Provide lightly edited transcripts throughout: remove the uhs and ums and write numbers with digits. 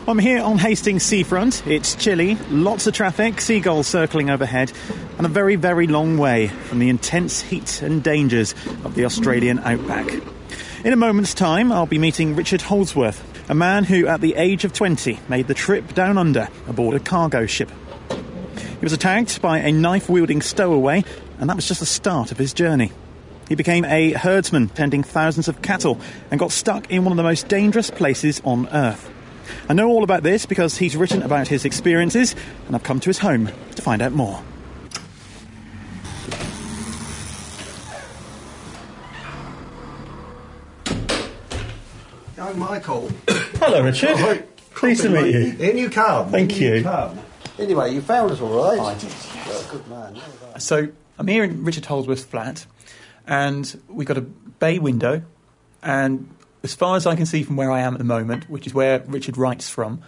I'm here on Hastings seafront. It's chilly, lots of traffic, seagulls circling overhead, and a very, very long way from the intense heat and dangers of the Australian outback. In a moment's time, I'll be meeting Richard Holdsworth, a man who, at the age of 20, made the trip down under aboard a cargo ship. He was attacked by a knife-wielding stowaway, and that was just the start of his journey. He became a herdsman, tending thousands of cattle, and got stuck in one of the most dangerous places on Earth. I know all about this because he's written about his experiences, and I've come to his home to find out more. Young Michael. Hello, Richard. Hi. Pleased to meet you. In you come. Thank you. Anyway, you found us all right. I did. Well, good man. Well done. So I'm here in Richard Holdsworth's flat, and we've got a bay window, and as far as I can see from where I am at the moment, which is where Richard writes from,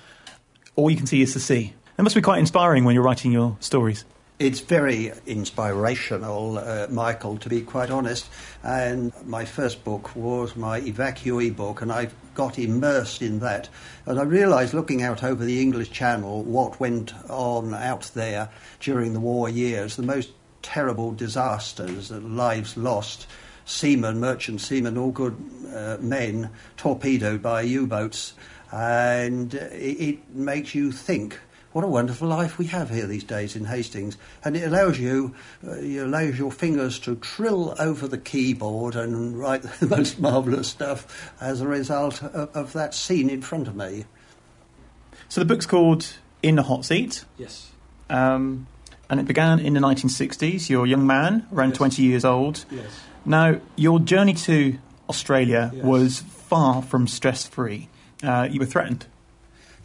all you can see is the sea. It must be quite inspiring when you're writing your stories. It's very inspirational, Michael, to be quite honest. And my first book was my evacuee book, and I got immersed in that. And I realised, looking out over the English Channel, what went on out there during the war years, the most terrible disasters, lives lost, seamen, merchant seamen, all good men, torpedoed by U-boats. And it makes you think, what a wonderful life we have here these days in Hastings. And it allows you, allows your fingers to trill over the keyboard and write the most marvellous stuff as a result of that scene in front of me. So the book's called In the Hot Seat. Yes. And it began in the 1960s. You're a young man, around Yes. 20 years old. Yes. Now, your journey to Australia Yes. was far from stress-free. You were threatened.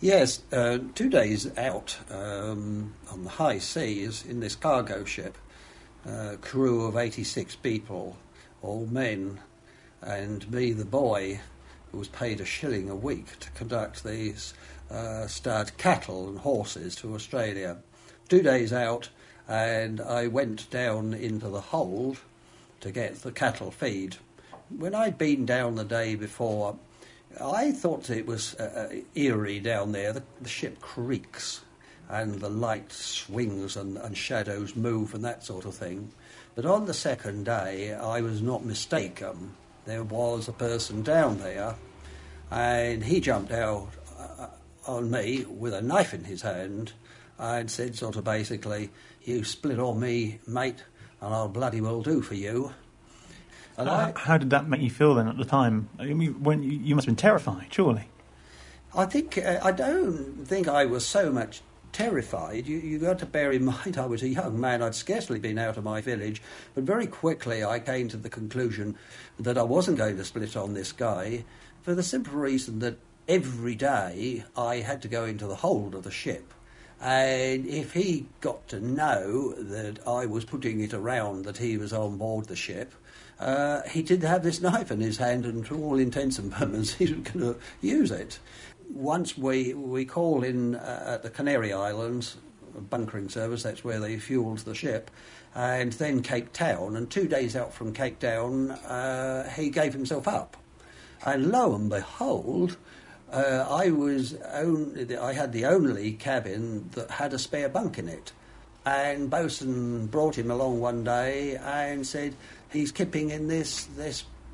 Yes, 2 days out on the high seas in this cargo ship, crew of 86 people, all men, and me, the boy, who was paid $1 a week to conduct these stud cattle and horses to Australia. 2 days out, and I went down into the hold to get the cattle feed. When I'd been down the day before, I thought it was eerie down there. The ship creaks and the light swings and shadows move and that sort of thing. But on the second day, I was not mistaken. There was a person down there, and he jumped out on me with a knife in his hand and said sort of basically, "You split on me, mate, and I'll bloody well do for you." And How did that make you feel then at the time? I mean, when you must have been terrified, surely. I don't think I was so much terrified. You got to bear in mind I was a young man. I'd scarcely been out of my village, but very quickly I came to the conclusion that I wasn't going to split on this guy for the simple reason that every day I had to go into the hold of the ship. And if he got to know that I was putting it around that he was on board the ship, he did have this knife in his hand, and to all intents and purposes, he was going to use it. Once we call in at the Canary Islands, a bunkering service, that's where they fueled the ship, and then Cape Town, and 2 days out from Cape Town, he gave himself up. And lo and behold, I had the only cabin that had a spare bunk in it. And Bosun brought him along one day and said, "He's kipping in this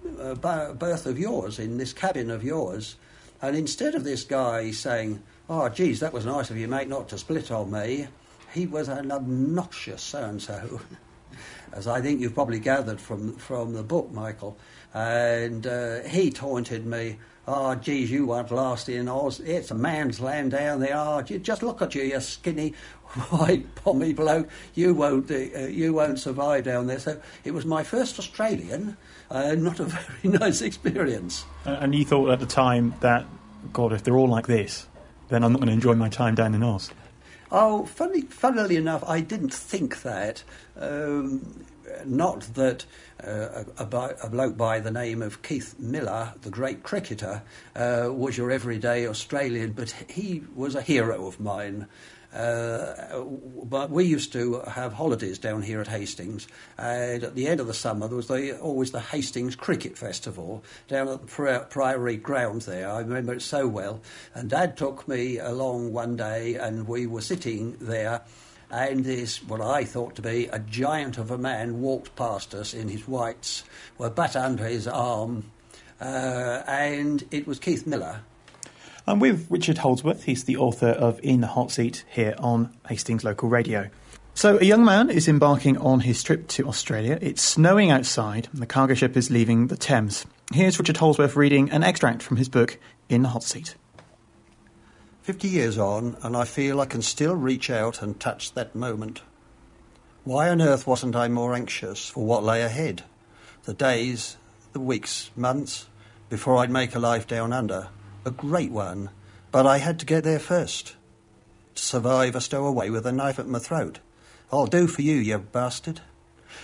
berth of yours, in this cabin of yours." And instead of this guy saying, "Oh, geez, that was nice of you, mate, not to split on me," he was an obnoxious so-and-so, as I think you've probably gathered from the book, Michael. And he taunted me, "Oh, geez, you won't last in Oz. It's a man's land down there. Oh, just look at you, you skinny, white, pommy bloke. You won't survive down there." So it was my first Australian, not a very nice experience. And you thought at the time that, God, if they're all like this, then I'm not going to enjoy my time down in Oz. Oh, funnily enough, I didn't think that. not that a bloke by the name of Keith Miller, the great cricketer, was your everyday Australian, but he was a hero of mine. But we used to have holidays down here at Hastings, and at the end of the summer there was always the Hastings Cricket Festival down at the Priory grounds there. I remember it so well. And Dad took me along one day, and we were sitting there, and this, what I thought to be a giant of a man, walked past us in his whites, with a bat under his arm, and it was Keith Miller. I'm with Richard Holdsworth. He's the author of In the Hot Seat here on Hastings Local Radio. So a young man is embarking on his trip to Australia. It's snowing outside and the cargo ship is leaving the Thames. Here's Richard Holdsworth reading an extract from his book In the Hot Seat. 50 years on, and I feel I can still reach out and touch that moment. Why on earth wasn't I more anxious for what lay ahead? The days, the weeks, months, before I'd make a life down under. A great one, but I had to get there first. To survive a stowaway with a knife at my throat. I'll do for you, you bastard.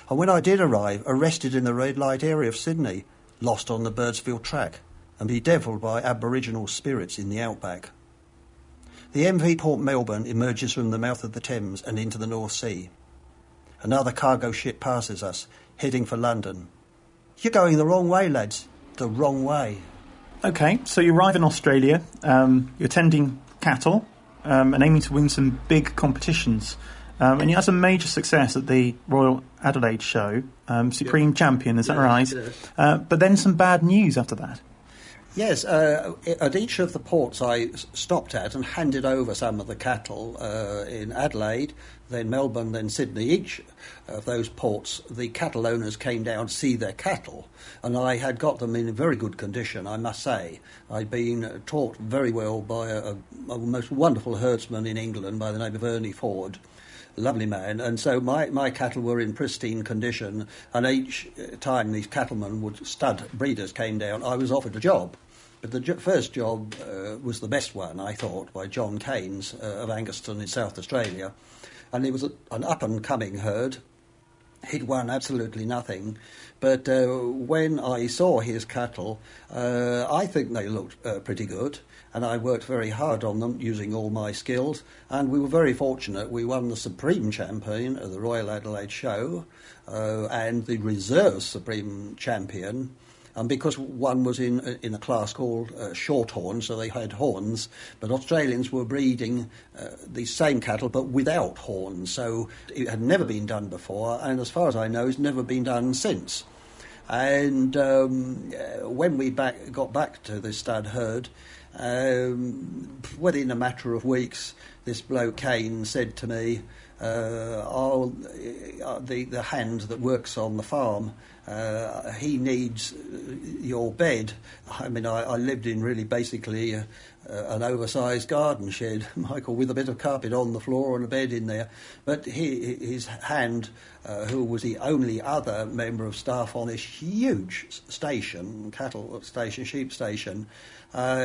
And when I did arrive, arrested in the red light area of Sydney, lost on the Birdsfield track, and bedevilled by Aboriginal spirits in the outback. The MV Port Melbourne emerges from the mouth of the Thames and into the North Sea. Another cargo ship passes us, heading for London. You're going the wrong way, lads. The wrong way. OK, so you arrive in Australia, you're tending cattle and aiming to win some big competitions. And you had some major success at the Royal Adelaide Show, Supreme Champion, is that right? Yes. But then some bad news after that. Yes, at each of the ports I stopped at and handed over some of the cattle in Adelaide, then Melbourne, then Sydney. Each of those ports, the cattle owners came down to see their cattle, and I had got them in very good condition, I must say. I'd been taught very well by a most wonderful herdsman in England by the name of Ernie Ford. Lovely man, and so my cattle were in pristine condition, and each time these cattlemen stud breeders came down, I was offered a job. But the first job was the best one, I thought, by John Keynes of Angaston in South Australia, and it was an up-and-coming herd. He'd won absolutely nothing, but when I saw his cattle, I think they looked pretty good, and I worked very hard on them using all my skills, and we were very fortunate. We won the Supreme Champion of the Royal Adelaide Show and the Reserve Supreme Champion, and because one was in a class called Shorthorn, so they had horns, but Australians were breeding the same cattle but without horns, so it had never been done before, and as far as I know, it's never been done since. And when we got back to the stud herd, within a matter of weeks, this bloke Kane said to me, the hand that works on the farm, he needs your bed. I mean, I lived in really basically an oversized garden shed, Michael, with a bit of carpet on the floor and a bed in there. But his hand, who was the only other member of staff on this huge station, cattle station, sheep station,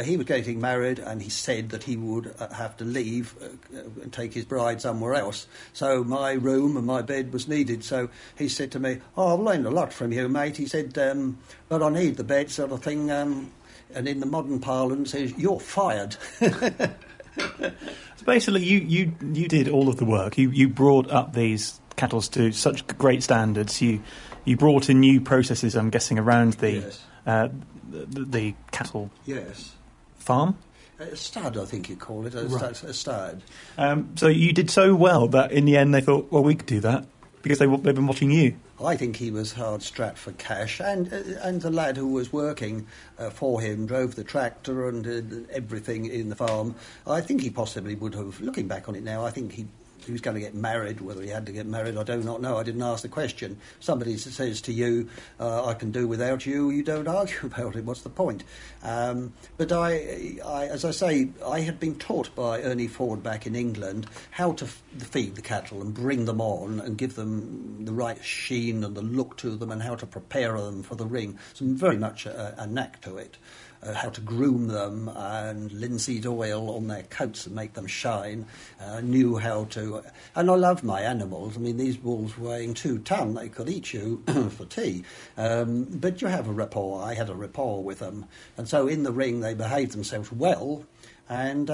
he was getting married, and he said that he would have to leave and take his bride somewhere else. So my room and my bed was needed. So he said to me, "Oh, I've learned a lot from you, mate." He said, "But I need the bed," sort of thing. And in the modern parlance, says, "You're fired." So basically, you did all of the work. You brought up these cattle to such great standards. You brought in new processes, I'm guessing, around the the cattle farm. A stud, I think you call it. A stud. So you did so well that in the end they thought, well, we could do that because they've been watching you. I think he was hard strapped for cash, and the lad who was working for him drove the tractor and did everything in the farm. I think he possibly would have, looking back on it now, I think he was going to get married. Whether he had to get married, I do not know. I didn't ask the question. Somebody says to you, I can do without you, you don't argue about it. What's the point? But I, as I say, I had been taught by Ernie Ford back in England how to feed the cattle and bring them on and give them the right sheen and the look to them and how to prepare them for the ring. So very much a knack to it. how to groom them, and linseed oil on their coats and make them shine. I knew how to... And I love my animals. I mean, these wolves weighing 2 ton, they could eat you for tea. But you have a rapport. I had a rapport with them. And so in the ring, they behaved themselves well, and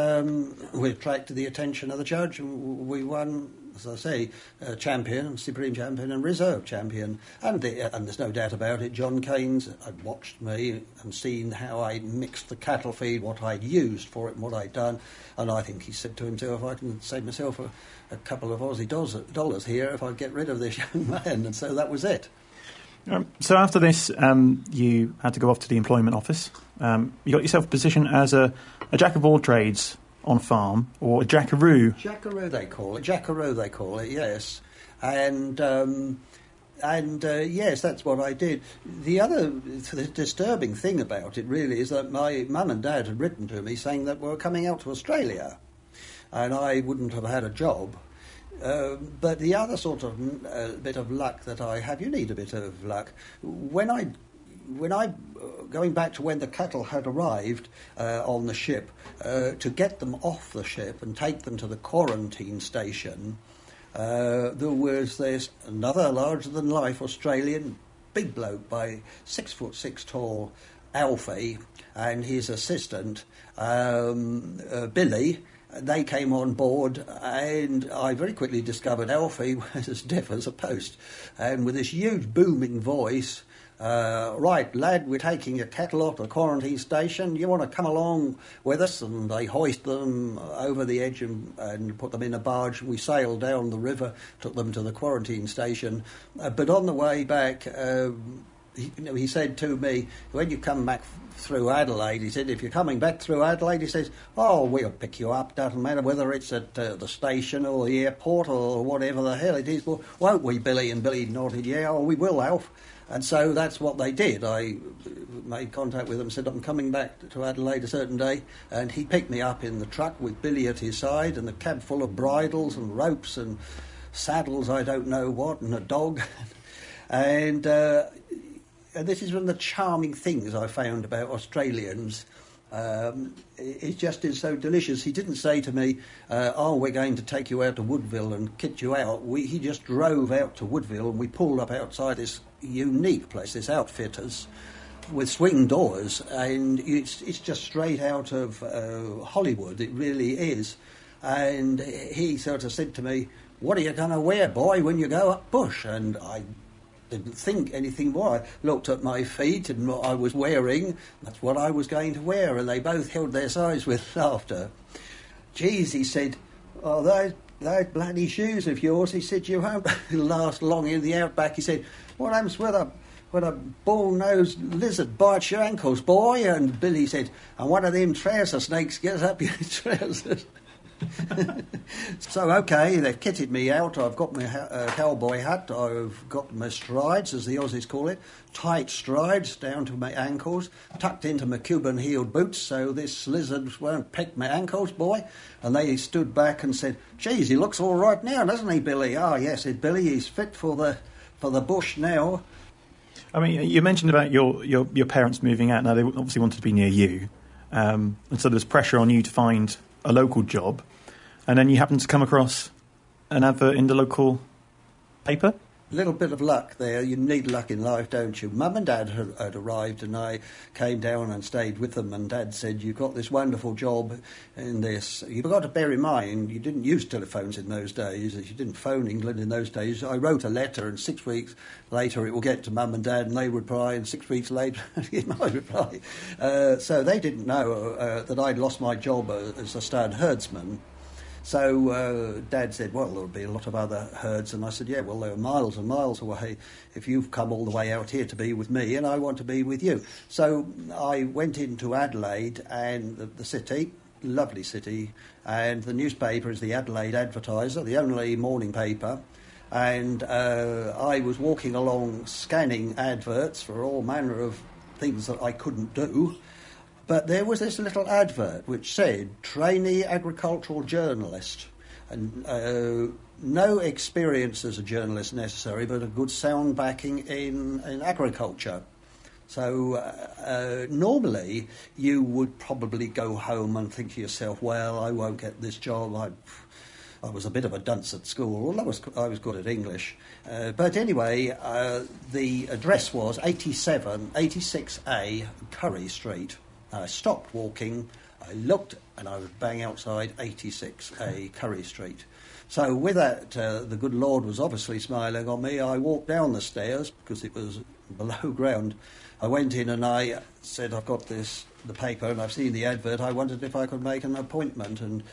we attracted the attention of the judge, and we won, as I say, champion, supreme champion and reserve champion. And there's no doubt about it, John Keynes had watched me and seen how I mixed the cattle feed, what I'd used for it and what I'd done. And I think he said to himself, I can save myself a couple of Aussie dollars here if I get rid of this young man. And so that was it. So after this, you had to go off to the employment office. You got yourself a position as a jack of all trades on farm, or a jackaroo. Jackaroo they call it. Jackaroo they call it. Yes, and yes, that's what I did. The disturbing thing about it really is that my mum and dad had written to me saying that we were coming out to Australia, and I wouldn't have had a job. But the other sort of bit of luck that I have, you need a bit of luck. When I going back to when the cattle had arrived on the ship, to get them off the ship and take them to the quarantine station, there was this another larger-than-life Australian big bloke, by 6'6" tall, Alfie, and his assistant, Billy. They came on board, and I very quickly discovered Alfie was as deaf as a post. And with this huge booming voice, right, lad, we're taking your cattle off the quarantine station. You want to come along with us? And they hoist them over the edge and put them in a barge. We sailed down the river, took them to the quarantine station. But on the way back... he said to me, when you come back through Adelaide, he said, if you're coming back through Adelaide, he says, oh, we'll pick you up, doesn't matter whether it's at the station or the airport or whatever the hell it is, well, won't we, Billy? And Billy nodded, yeah, oh, we will, Alf. And so that's what they did. I made contact with them, said, I'm coming back to Adelaide a certain day, and he picked me up in the truck with Billy at his side, and the cab full of bridles and ropes and saddles, I don't know what, and a dog. And this is one of the charming things I found about Australians. It just is so delicious. He didn't say to me, oh, we're going to take you out to Woodville and kit you out. He just drove out to Woodville, and we pulled up outside this unique place, this Outfitters, with swing doors, and it's just straight out of Hollywood. It really is. And he sort of said to me, what are you going to wear, boy, when you go up bush? And I didn't think anything more. I looked at my feet and what I was wearing. That's what I was going to wear, and they both held their sides with laughter. Geez, he said, oh, those bloody shoes of yours, he said, you won't last long in the outback. He said, what happens when a bull-nosed lizard bites your ankles, boy? And Billy said, and one of them trouser snakes gets up your trousers. So, OK, they've kitted me out. I've got my cowboy hat. I've got my strides, as the Aussies call it, tight strides down to my ankles, tucked into my Cuban-heeled boots so this lizard won't peck my ankles, boy. And they stood back and said, geez, he looks all right now, doesn't he, Billy? Oh, yes, said Billy, he's fit for the bush now. I mean, you mentioned about your parents moving out. Now, they obviously wanted to be near you. And so there's pressure on you to find a local job. And then you happen to come across an advert in the local paper? A little bit of luck there. You need luck in life, don't you? Mum and Dad had arrived, and I came down and stayed with them, and Dad said, you've got this wonderful job in this. You've got to bear in mind, you didn't use telephones in those days. You didn't phone England in those days. I wrote a letter, and 6 weeks later it will get to Mum and Dad, and they would reply, and 6 weeks later get my reply. So they didn't know that I'd lost my job as a stud herdsman. So Dad said, well, there'll be a lot of other herds. And I said, yeah, well, they're miles and miles away if you've come all the way out here to be with me, and I want to be with you. So I went into Adelaide, and the city, lovely city, and the newspaper is the Adelaide Advertiser, the only morning paper. And I was walking along scanning adverts for all manner of things that I couldn't do. But there was this little advert which said, trainee agricultural journalist. And no experience as a journalist necessary, but a good sound backing in agriculture. So normally you would probably go home and think to yourself, well, I won't get this job. I was a bit of a dunce at school, although I was good at English. But anyway, the address was 86A Curry Street. I stopped walking, I looked, and I was bang outside 86A Curry Street. So with that, the good Lord was obviously smiling on me. I walked down the stairs, because it was below ground. I went in and I said, I've got the paper and I've seen the advert. I wondered if I could make an appointment. And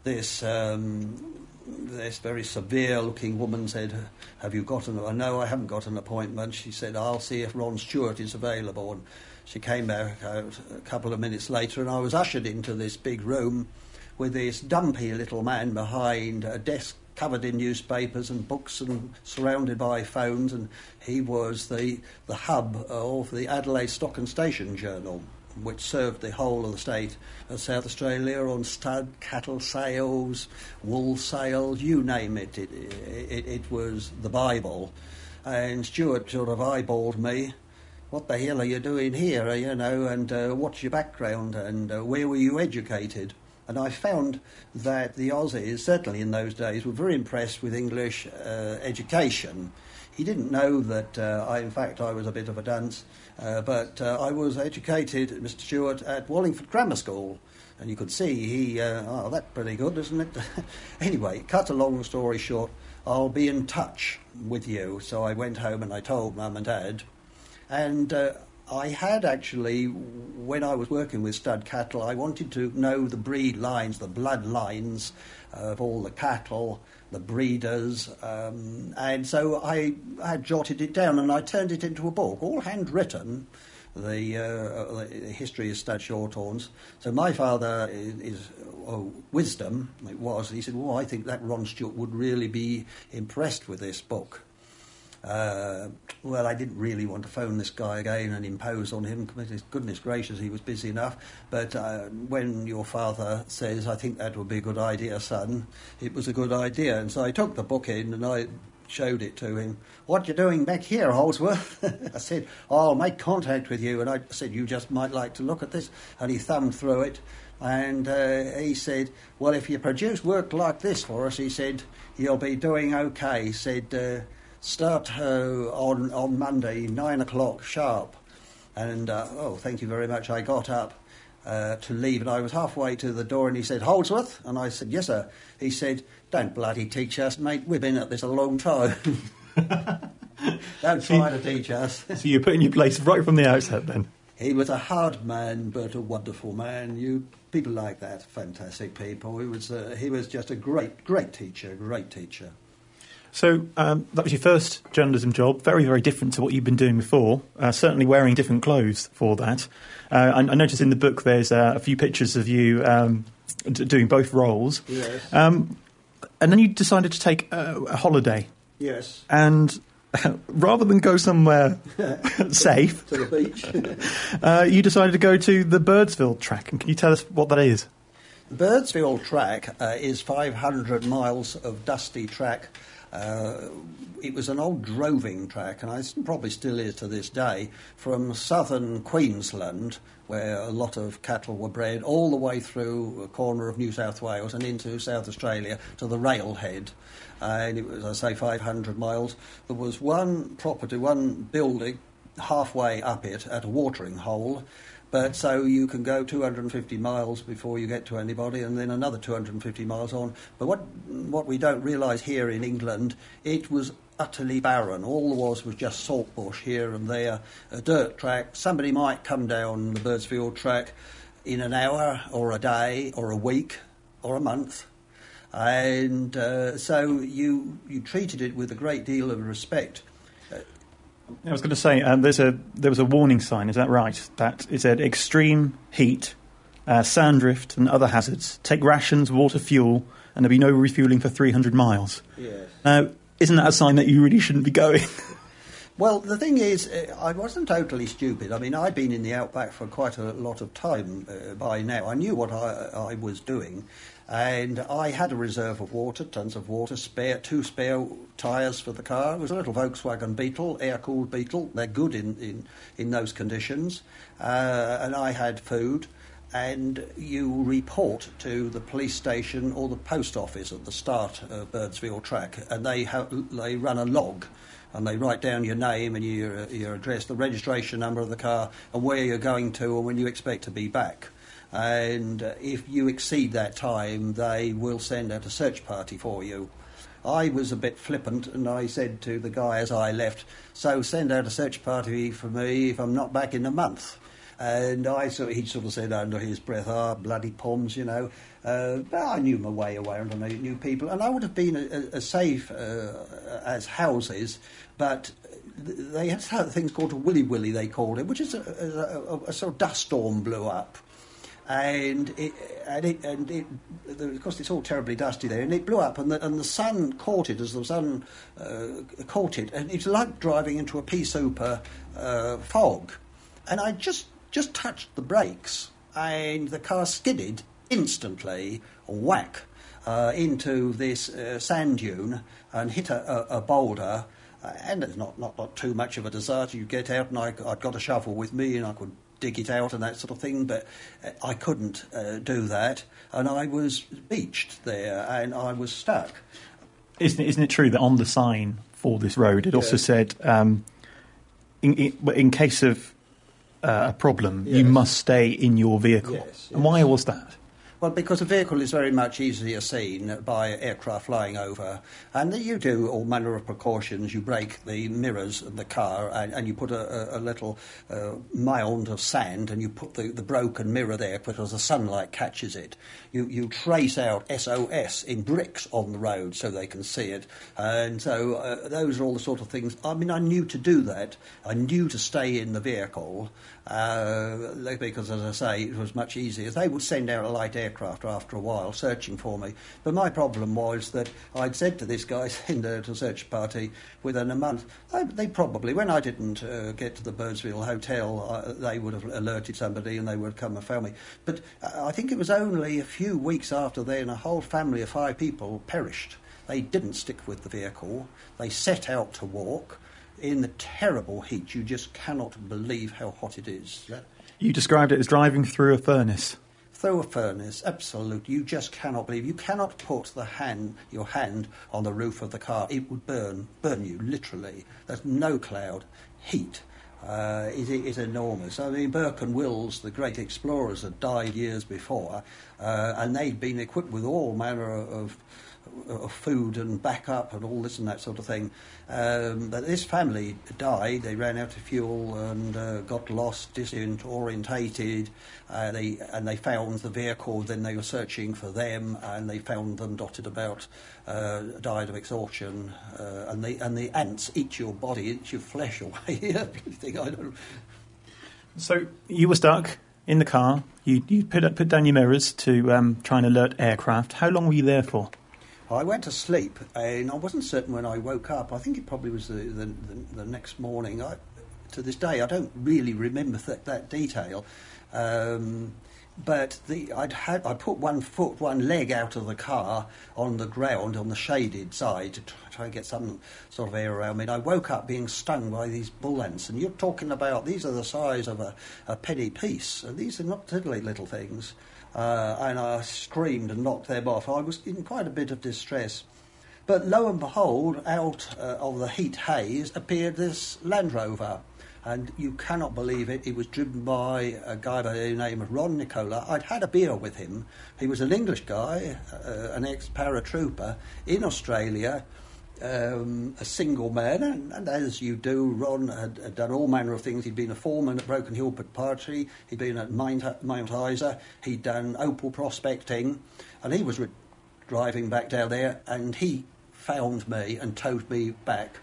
this very severe-looking woman said, have you got no, I haven't got an appointment. She said, I'll see if Ron Stewart is available. And she came back out a couple of minutes later and I was ushered into this big room with this dumpy little man behind a desk covered in newspapers and books and surrounded by phones, and he was the hub of the Adelaide Stock and Station Journal, which served the whole of the state of South Australia on stud, cattle sales, wool sales, you name it. It was the Bible. And Stuart sort of eyeballed me. What the hell are you doing here, and what's your background, and where were you educated? And I found that the Aussies, certainly in those days, were very impressed with English education. He didn't know that, in fact, I was a bit of a dunce, but I was educated, Mr. Stewart, at Wallingford Grammar School. And you could see that's pretty good, isn't it? Anyway, cut a long story short, I'll be in touch with you. So I went home and I told Mum and Dad. And I had actually, when I was working with stud cattle, I wanted to know the breed lines, the blood lines of all the cattle, the breeders, and so I had jotted it down and I turned it into a book, all handwritten, the history of stud shorthorns. So my father is wisdom, it was, he said, well, I think that Ron Stewart would really be impressed with this book. Well, I didn't really want to phone this guy again and impose on him. Goodness gracious, he was busy enough. But when your father says, I think that would be a good idea, son, it was a good idea. And so I took the book in and I showed it to him. What you doing back here, Holdsworth? I said, I'll make contact with you. And I said, you just might like to look at this. And he thumbed through it. And he said, well, if you produce work like this for us, he said, you'll be doing okay. He said, start on Monday, 9 o'clock sharp. And, thank you very much. I got up to leave, and I was halfway to the door, and he said, Holdsworth? And I said, yes, sir. He said, don't bloody teach us, mate. We've been at this a long time. Don't try to teach us. So you put in your place right from the outset, then? He was a hard man, but a wonderful man. People like that, fantastic people. He was just a great teacher. So that was your first journalism job, very, very different to what you've been doing before, certainly wearing different clothes for that. I noticed in the book there's a few pictures of you doing both roles. Yes. And then you decided to take a holiday. Yes. And rather than go somewhere safe... to the beach. You decided to go to the Birdsville track. And can you tell us what that is? The Birdsville track is 500 miles of dusty track. It was an old droving track, and it probably still is to this day, from southern Queensland, where a lot of cattle were bred, all the way through a corner of New South Wales and into South Australia to the railhead. And it was, as I say, 500 miles. There was one property, one building halfway up it at a watering hole. But so you can go 250 miles before you get to anybody, and then another 250 miles on. But what we don't realise here in England, it was utterly barren. All there was just salt bush here and there, a dirt track. Somebody might come down the Birdsville track in an hour or a day or a week or a month. And so you treated it with a great deal of respect. I was going to say, there was a warning sign, is that right? That it said extreme heat, sand drift and other hazards. Take rations, water, fuel, and there'll be no refuelling for 300 miles. Yes. Now, isn't that a sign that you really shouldn't be going? Well, the thing is, I wasn't totally stupid. I mean, I'd been in the outback for quite a lot of time by now. I knew what I was doing, and I had a reserve of water, tons of water, two spare tyres for the car. It was a little Volkswagen Beetle, air-cooled Beetle. They're good in those conditions. And I had food. And you report to the police station or the post office at the start of Birdsville track, and they run a log, and they write down your name and your address, the registration number of the car, and where you're going to and when you expect to be back. And if you exceed that time, they will send out a search party for you. I was a bit flippant, and I said to the guy as I left, so send out a search party for me if I'm not back in a month. And he sort of said under his breath, bloody Poms, you know. But I knew my way around, and I knew people. And I would have been as safe as houses, but they had things called a willy-willy, they called it, which is a sort of dust storm blew up. And of course, it's all terribly dusty there, and it blew up, and the sun caught it as the sun caught it, and it's like driving into a pea super fog. And I just touched the brakes, and the car skidded instantly, whack, into this sand dune and hit a boulder. And it's not too much of a disaster. You get out, and I'd got a shovel with me, and I could dig it out and that sort of thing, but I couldn't do that, and I was beached there, and I was stuck. Isn't it true that on the sign for this road it also said, in case of a problem, you must stay in your vehicle? Yes. And why was that? Well, because a vehicle is very much easier seen by aircraft flying over, and you do all manner of precautions. You break the mirrors of the car, and you put a little mound of sand, and you put the broken mirror there because the sunlight catches it. You trace out SOS in bricks on the road so they can see it, and so those are all the sort of things. I mean, I knew to do that. I knew to stay in the vehicle because, as I say, it was much easier. They would send out a light aircraft after a while searching for me. But my problem was that I'd said to this guy, send out a search party within a month. They probably, when I didn't get to the Birdsville Hotel, they would have alerted somebody and they would have come and found me. But I think it was only a few weeks after then a whole family of 5 people perished. They didn't stick with the vehicle. They set out to walk in the terrible heat. You just cannot believe how hot it is. You described it as driving through a furnace. Through a furnace, absolutely. You just cannot believe. You cannot put your hand on the roof of the car. It would burn you, literally. There's no cloud. Heat is enormous. I mean, Burke and Wills, the great explorers, had died years before, and they'd been equipped with all manner of food and backup and all this and that sort of thing. But this family died. They ran out of fuel and got lost, disorientated. They found the vehicle. Then they were searching for them, and they found them dotted about, died of exhaustion. And the ants eat your body, eat your flesh away. I don't. So you were stuck in the car. You put down your mirrors to try and alert aircraft. How long were you there for? I went to sleep, and I wasn't certain when I woke up. I think it probably was the next morning. To this day, I don't really remember that detail. But I put one leg out of the car on the ground, on the shaded side, to try and get some sort of air around me. And I woke up being stung by these bull ants. And you're talking about, these are the size of a penny piece. And these are not tiddly little things. And I screamed and knocked them off. I was in quite a bit of distress. But lo and behold, out of the heat haze appeared this Land Rover. And you cannot believe it. He was driven by a guy by the name of Ron Nicola. I'd had a beer with him. He was an English guy, an ex-paratrooper in Australia, a single man. And as you do, Ron had done all manner of things. He'd been a foreman at Broken Hill Party. He'd been at Mount Isa. He'd done opal prospecting. And he was driving back down there, and he found me and towed me back.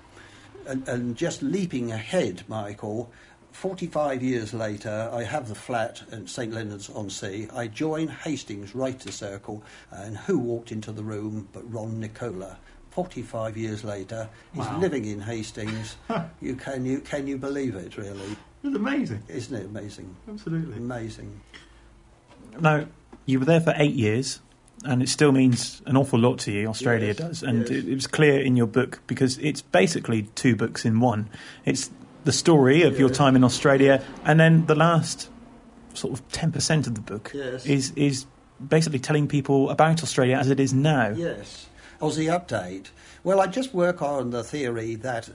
And just leaping ahead, Michael, 45 years later, I have the flat at St Leonards-on-Sea. I join Hastings right to circle, and who walked into the room but Ron Nicola, 45 years later, is Wow. living in Hastings. Can you believe it, really? It's amazing. Isn't it amazing? Absolutely. Amazing. Now, you were there for 8 years, and it still means an awful lot to you, Australia Yes, does. And yes. it was clear in your book, because it's basically 2 books in one. It's the story of your time in Australia, and then the last sort of 10% of the book Yes. is basically telling people about Australia as it is now. Yes. Aussie Update. Well, I just work on the theory that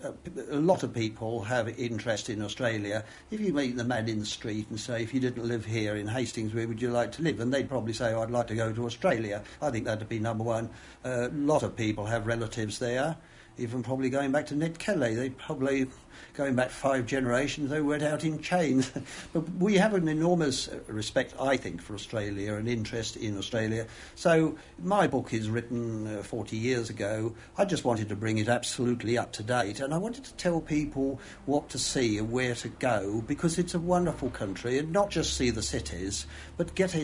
a lot of people have interest in Australia. If you meet the man in the street and say, if you didn't live here in Hastings, where would you like to live? And they'd probably say, oh, I'd like to go to Australia. I think that'd be number one. A lot of people have relatives there, even probably going back to Ned Kelly. They probably, going back 5 generations, they went out in chains. But we have an enormous respect, I think, for Australia and interest in Australia. So my book is written 40 years ago. I just wanted to bring it absolutely up to date, and I wanted to tell people what to see and where to go, because it's a wonderful country, and not just see the cities, but get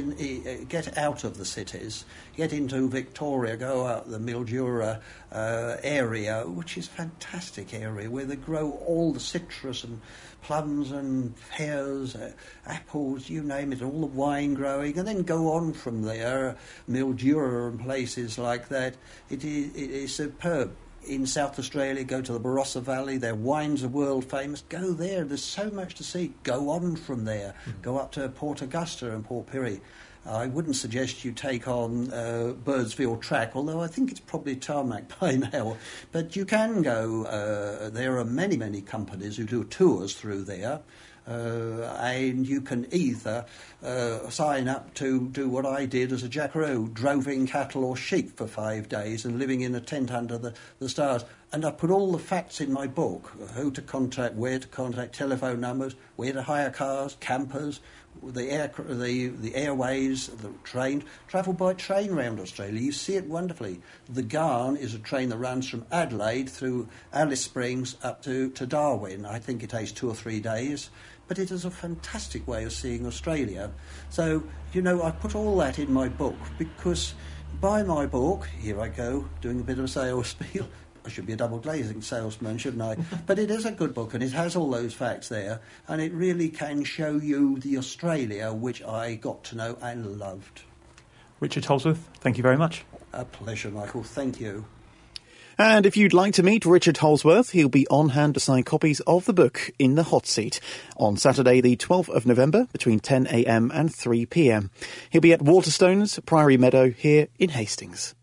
out of the cities, get into Victoria, go out the Mildura area, which is a fantastic area where they grow all the citrus and plums and pears, apples, you name it, all the wine growing, and then go on from there, Mildura and places like that. It is superb. In South Australia, go to the Barossa Valley, their wines are world famous, go there, there's so much to see. Go on from there, go up to Port Augusta and Port Pirie. I wouldn't suggest you take on Birdsville Track, although I think it's probably tarmac by now. But you can go. There are many, many companies who do tours through there. And you can either sign up to do what I did as a jackaroo, droving cattle or sheep for 5 days and living in a tent under the stars. And I put all the facts in my book: who to contact, where to contact, telephone numbers, where to hire cars, campers, the airways, the train. Travel by train around Australia. You see it wonderfully. The Garn is a train that runs from Adelaide through Alice Springs up to Darwin. I think it takes 2 or 3 days. But it is a fantastic way of seeing Australia. So, I put all that in my book, because by my book, here I go, doing a bit of a sales spiel. I should be a double glazing salesman, shouldn't I? But it is a good book, and it has all those facts there, and it really can show you the Australia which I got to know and loved. Richard Holdsworth, thank you very much. A pleasure, Michael. Thank you. And if you'd like to meet Richard Holdsworth, he'll be on hand to sign copies of the book in the hot seat on Saturday the 12th of November between 10 a.m. and 3 p.m. He'll be at Waterstones, Priory Meadow here in Hastings.